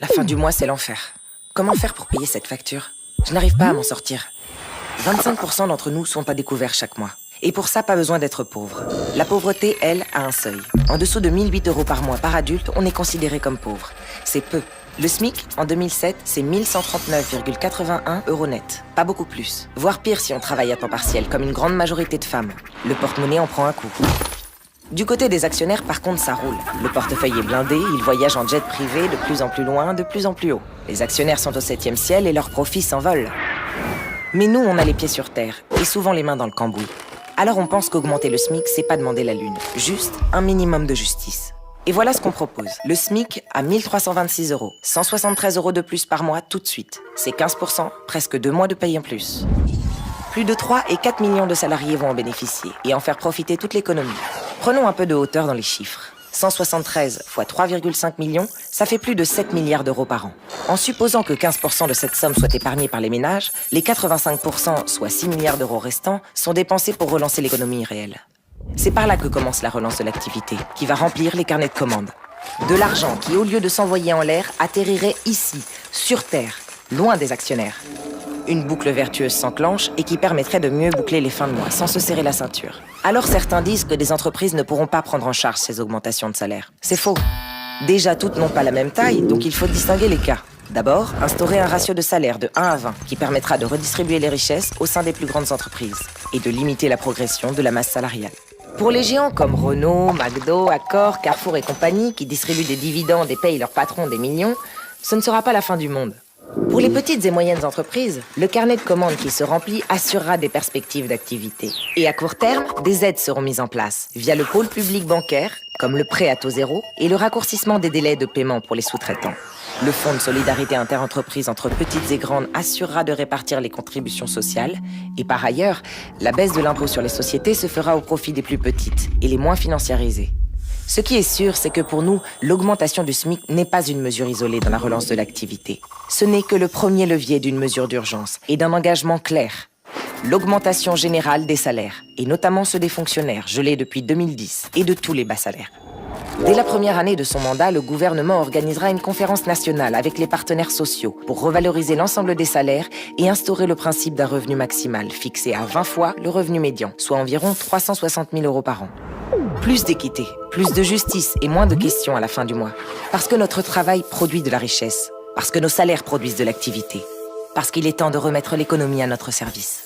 La fin du mois, c'est l'enfer. Comment faire pour payer cette facture? Je n'arrive pas à m'en sortir. 25% d'entre nous sont à découvert chaque mois. Et pour ça, pas besoin d'être pauvre. La pauvreté, elle, a un seuil. En dessous de 1 008 € par mois par adulte, on est considéré comme pauvre. C'est peu. Le SMIC, en 2007, c'est 1 139,81 € net. Pas beaucoup plus. Voire pire si on travaille à temps partiel, comme une grande majorité de femmes. Le porte-monnaie en prend un coup. Du côté des actionnaires, par contre, ça roule. Le portefeuille est blindé, ils voyagent en jet privé de plus en plus loin, de plus en plus haut. Les actionnaires sont au 7e ciel et leurs profits s'envolent. Mais nous, on a les pieds sur terre, et souvent les mains dans le cambouis. Alors on pense qu'augmenter le SMIC, c'est pas demander la lune. Juste un minimum de justice. Et voilà ce qu'on propose. Le SMIC à 1 326 €. 173 € de plus par mois tout de suite. C'est 15%, presque 2 mois de paye en plus. Plus de 3 et 4 millions de salariés vont en bénéficier et en faire profiter toute l'économie. Prenons un peu de hauteur dans les chiffres. 173 fois 3,5 millions, ça fait plus de 7 milliards d'euros par an. En supposant que 15% de cette somme soit épargnée par les ménages, les 85%, soit 6 milliards d'euros restants, sont dépensés pour relancer l'économie réelle. C'est par là que commence la relance de l'activité, qui va remplir les carnets de commandes. De l'argent qui, au lieu de s'envoyer en l'air, atterrirait ici, sur Terre, loin des actionnaires. Une boucle vertueuse s'enclenche et qui permettrait de mieux boucler les fins de mois sans se serrer la ceinture. Alors certains disent que des entreprises ne pourront pas prendre en charge ces augmentations de salaire. C'est faux. Déjà, toutes n'ont pas la même taille, donc il faut distinguer les cas. D'abord, instaurer un ratio de salaire de 1 à 20 qui permettra de redistribuer les richesses au sein des plus grandes entreprises et de limiter la progression de la masse salariale. Pour les géants comme Renault, McDo, Accor, Carrefour et compagnie qui distribuent des dividendes et payent leurs patrons des millions, ce ne sera pas la fin du monde. Pour les petites et moyennes entreprises, le carnet de commandes qui se remplit assurera des perspectives d'activité. Et à court terme, des aides seront mises en place via le pôle public bancaire, comme le prêt à taux zéro, et le raccourcissement des délais de paiement pour les sous-traitants. Le fonds de solidarité interentreprises entre petites et grandes assurera de répartir les contributions sociales. Et par ailleurs, la baisse de l'impôt sur les sociétés se fera au profit des plus petites et les moins financiarisées. Ce qui est sûr, c'est que pour nous, l'augmentation du SMIC n'est pas une mesure isolée dans la relance de l'activité. Ce n'est que le premier levier d'une mesure d'urgence et d'un engagement clair. L'augmentation générale des salaires, et notamment ceux des fonctionnaires, gelés depuis 2010, et de tous les bas salaires. Dès la première année de son mandat, le gouvernement organisera une conférence nationale avec les partenaires sociaux pour revaloriser l'ensemble des salaires et instaurer le principe d'un revenu maximal fixé à 20 fois le revenu médian, soit environ 360 000 € par an. Plus d'équité, plus de justice et moins de questions à la fin du mois. Parce que notre travail produit de la richesse. Parce que nos salaires produisent de l'activité. Parce qu'il est temps de remettre l'économie à notre service.